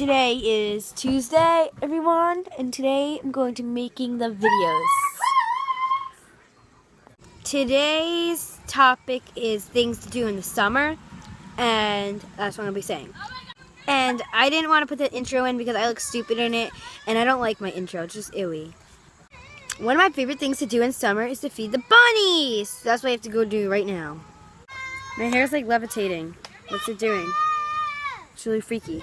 Today is Tuesday, everyone, and today I'm going to be making the videos. Today's topic is things to do in the summer, and that's what I'm going to be saying. And I didn't want to put the intro in because I look stupid in it, and I don't like my intro, it's just ewy. One of my favorite things to do in summer is to feed the bunnies. That's what I have to go do right now. My hair's like levitating. What's it doing? It's really freaky.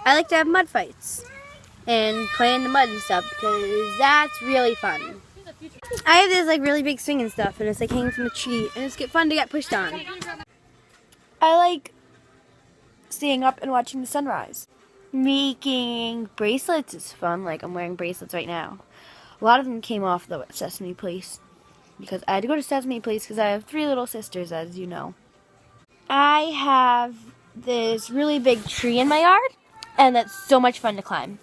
I like to have mud fights and play in the mud and stuff because that's really fun. I have this like really big swing and stuff, and it's like hanging from a tree, and it's fun to get pushed on. I like staying up and watching the sunrise. Making bracelets is fun. Like I'm wearing bracelets right now. A lot of them came off though at Sesame Place because I had to go to Sesame Place because I have 3 little sisters, as you know. I have this really big tree in my yard, and that's so much fun to climb.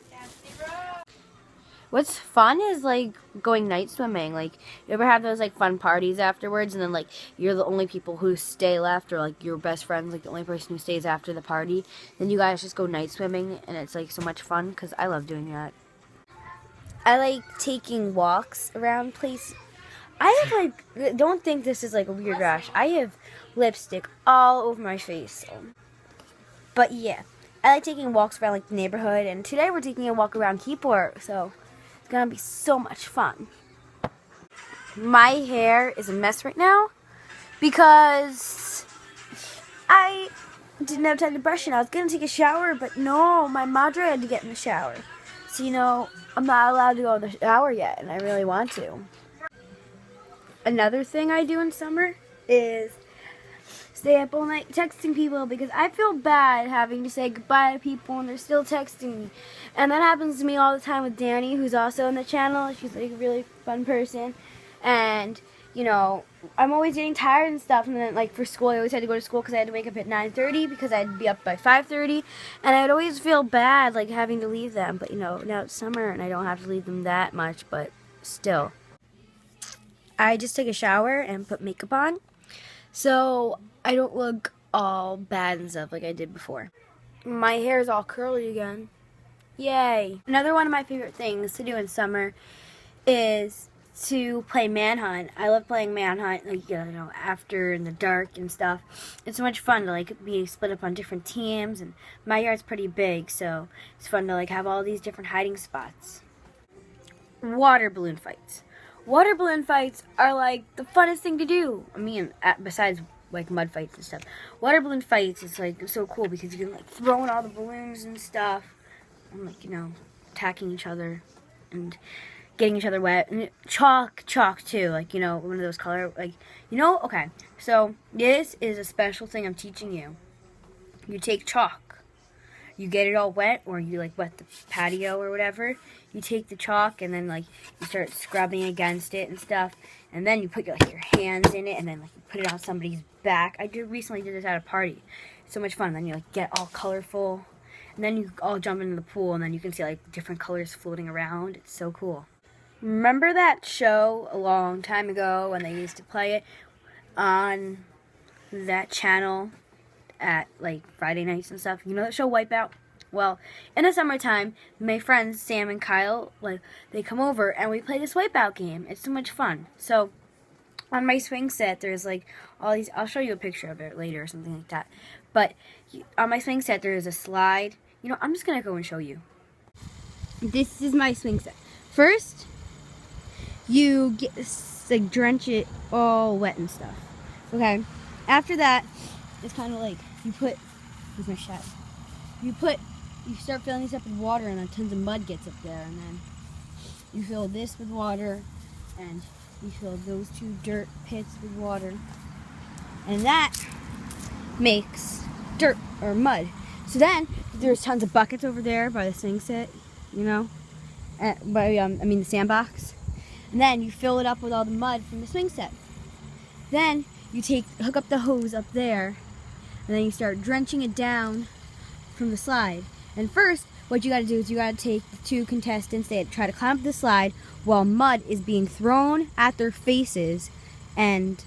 What's fun is like going night swimming. Like, you ever have those like fun parties afterwards, and then like you're the only people who stay left, or like your best friend's like the only person who stays after the party. Then you guys just go night swimming, and it's like so much fun because I love doing that. I like taking walks around places. I have like, don't think this is like a weird rash. I have lipstick all over my face. But yeah, I like taking walks around like the neighborhood, and today we're taking a walk around Keyport, so it's gonna be so much fun. My hair is a mess right now because I didn't have time to brush it. I was gonna take a shower, but no, my madre had to get in the shower. So, you know, I'm not allowed to go in the shower yet, and I really want to. Another thing I do in summer is stay up all night texting people because I feel bad having to say goodbye to people and they're still texting me. And that happens to me all the time with Danny, who's also on the channel. She's like a really fun person. And, you know, I'm always getting tired and stuff. And then, like, for school, I always had to go to school because I had to wake up at 9:30 because I'd be up by 5:30. And I'd always feel bad, like, having to leave them. But, you know, now it's summer and I don't have to leave them that much, but still. I just took a shower and put makeup on, so I don't look all bad and stuff like I did before. My hair is all curly again. Yay! Another one of my favorite things to do in summer is to play Manhunt. I love playing Manhunt, like, you know, after in the dark and stuff. It's so much fun to like be split up on different teams, and my yard's pretty big, so it's fun to like have all these different hiding spots. Water balloon fights. Water balloon fights are like the funnest thing to do. I mean, besides like mud fights and stuff. Water balloon fights is like so cool because you can like throw in all the balloons and stuff, and like, you know, attacking each other and getting each other wet. And chalk too, like, you know, one of those color, like, you know, okay. So this is a special thing I'm teaching you. You take chalk. You get it all wet, or you like wet the patio or whatever. You take the chalk and then like you start scrubbing against it and stuff, and then you put your hands in it and then like you put it on somebody's back. I recently did this at a party. It's so much fun. Then you like get all colorful, and then you all jump into the pool, and then you can see like different colors floating around. It's so cool. Remember that show a long time ago when they used to play it on that channel at like Friday nights and stuff? You know that show Wipeout? Well, in the summertime, my friends Sam and Kyle, like, they come over and we play this Wipeout game. It's so much fun. So on my swing set, there's like all these. I'll show you a picture of it later or something like that. But on my swing set, there is a slide. You know, I'm just gonna go and show you. This is my swing set. First, you get like drench it all wet and stuff. Okay. After that, it's kind of like you put. Here's my shot. You start filling these up with water, and then tons of mud gets up there, and then you fill this with water, and you fill those 2 dirt pits with water, and that makes dirt or mud. So then there's tons of buckets over there by the swing set, you know, the sandbox, and then you fill it up with all the mud from the swing set. Then you hook up the hose up there, and then you start drenching it down from the slide. And first, what you gotta do is you gotta take the 2 contestants, they try to climb up the slide while mud is being thrown at their faces, and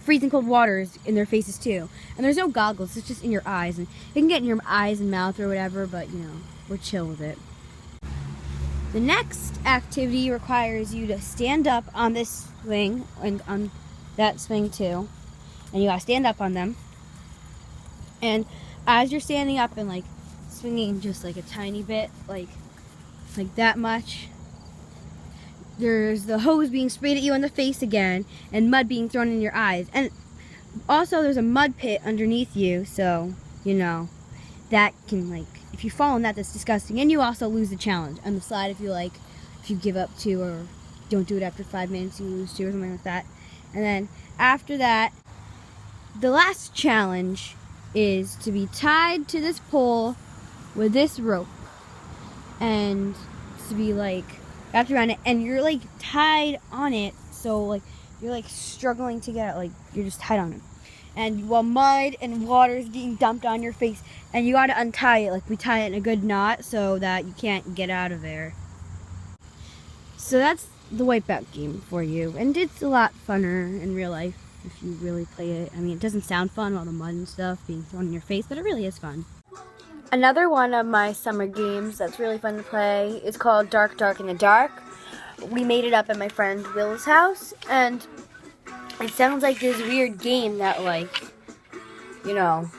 freezing cold waters in their faces too. And there's no goggles, it's just in your eyes. And it can get in your eyes and mouth or whatever, but you know, we're chill with it. The next activity requires you to stand up on this swing and on that swing too. And you gotta stand up on them. And as you're standing up and like swinging just like a tiny bit, like that much, there's the hose being sprayed at you in the face again and mud being thrown in your eyes. And also there's a mud pit underneath you, so you know that can, like, if you fall in that, that's disgusting. And you also lose the challenge on the slide. If you give up 2 or don't do it after 5 minutes, you lose 2 or something like that. And then after that, the last challenge is to be tied to this pole with this rope, and to be like wrapped around it, and you're like tied on it, so like you're like struggling to get it, like you're just tied on it. And while mud and water is being dumped on your face, and you gotta untie it, like we tie it in a good knot so that you can't get out of there. So that's the wipeout game for you, and it's a lot funner in real life if you really play it. I mean, it doesn't sound fun, all the mud and stuff being thrown in your face, but it really is fun. Another one of my summer games that's really fun to play is called Dark Dark in the Dark. We made it up at my friend Will's house, and it sounds like this weird game that, like, you know,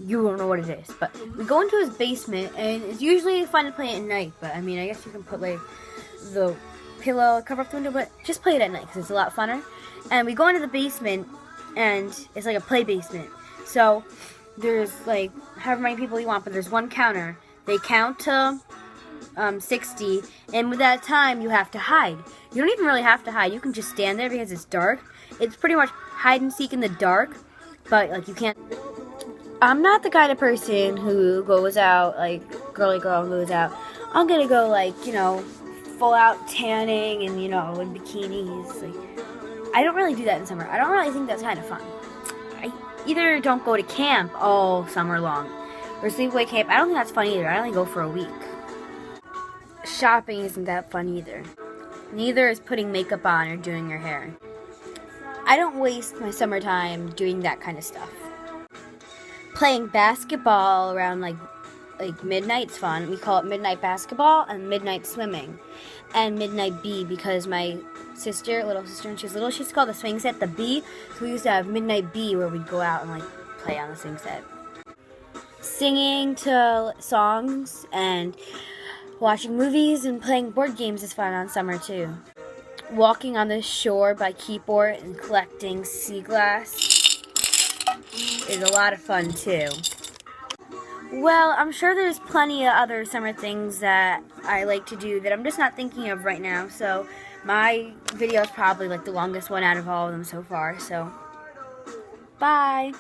you don't know what it is. But we go into his basement, and it's usually fun to play it at night, but I mean, I guess you can put like the pillow, cover up the window, but just play it at night because it's a lot funner. And we go into the basement, and it's like a play basement. So there's like however many people you want, but there's one counter. They count to 60, and with that time you have to hide. You don't even really have to hide. You can just stand there because it's dark. It's pretty much hide and seek in the dark, but like you can't. I'm not the kind of person who goes out like girly girl who goes out. I'm gonna go like, you know, full out tanning and, you know, in bikinis. Like, I don't really do that in summer. I don't really think that's kind of fun. I either don't go to camp all summer long or sleepaway camp. I don't think that's fun either. I only go for a week. Shopping isn't that fun either. Neither is putting makeup on or doing your hair. I don't waste my summertime doing that kind of stuff. Playing basketball around like midnight's fun. We call it midnight basketball and midnight swimming. And midnight bee, because my sister, little sister, when she was little, she used to call the swing set the bee. So we used to have midnight bee where we'd go out and like play on the swing set. Singing to songs and watching movies and playing board games is fun on summer too. Walking on the shore by Keyport and collecting sea glass is a lot of fun too. Well, I'm sure there's plenty of other summer things that I like to do that I'm just not thinking of right now. So my video is probably like the longest one out of all of them so far. So bye.